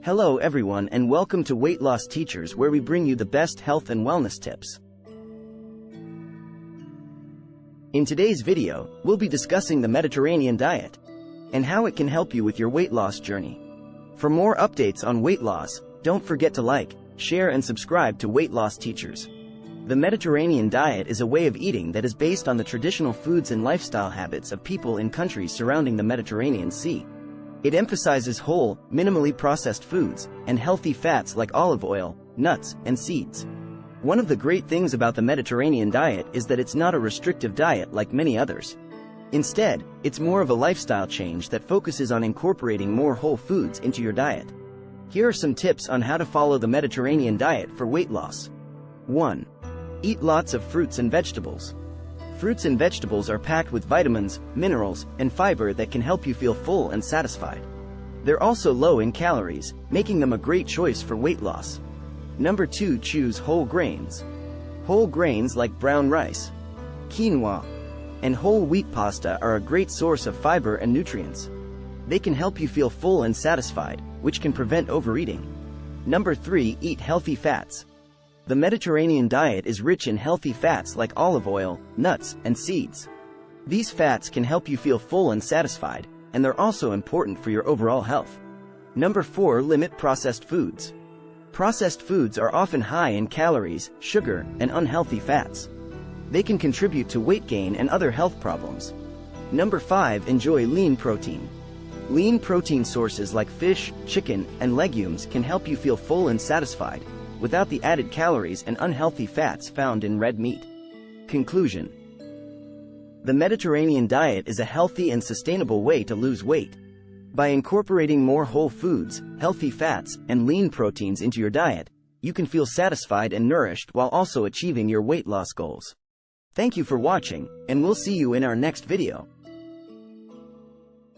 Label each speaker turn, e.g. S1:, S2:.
S1: Hello everyone and welcome to Weight Loss Teachers, where we bring you the best health and wellness tips. In today's video, we'll be discussing the Mediterranean diet and how it can help you with your weight loss journey. For more updates on weight loss, don't forget to like, share and subscribe to Weight Loss Teachers. The Mediterranean diet is a way of eating that is based on the traditional foods and lifestyle habits of people in countries surrounding the Mediterranean Sea. It emphasizes whole, minimally processed foods, and healthy fats like olive oil, nuts, and seeds. One of the great things about the Mediterranean diet is that it's not a restrictive diet like many others. Instead, it's more of a lifestyle change that focuses on incorporating more whole foods into your diet. Here are some tips on how to follow the Mediterranean diet for weight loss. 1. Eat lots of fruits and vegetables. Fruits and vegetables are packed with vitamins, minerals, and fiber that can help you feel full and satisfied. They're also low in calories, making them a great choice for weight loss. Number 2. Choose whole grains. Whole grains like brown rice, quinoa, and whole wheat pasta are a great source of fiber and nutrients. They can help you feel full and satisfied, which can prevent overeating. Number 3. Eat healthy fats. The Mediterranean diet is rich in healthy fats like olive oil, nuts, and seeds. These fats can help you feel full and satisfied, and they're also important for your overall health. Number 4. Limit processed foods. Processed foods are often high in calories, sugar, and unhealthy fats. They can contribute to weight gain and other health problems. Number 5. Enjoy lean protein. Lean protein sources like fish, chicken, and legumes can help you feel full and satisfied, without the added calories and unhealthy fats found in red meat. Conclusion: the Mediterranean diet is a healthy and sustainable way to lose weight. By incorporating more whole foods, healthy fats, and lean proteins into your diet, you can feel satisfied and nourished while also achieving your weight loss goals. Thank you for watching, and we'll see you in our next video.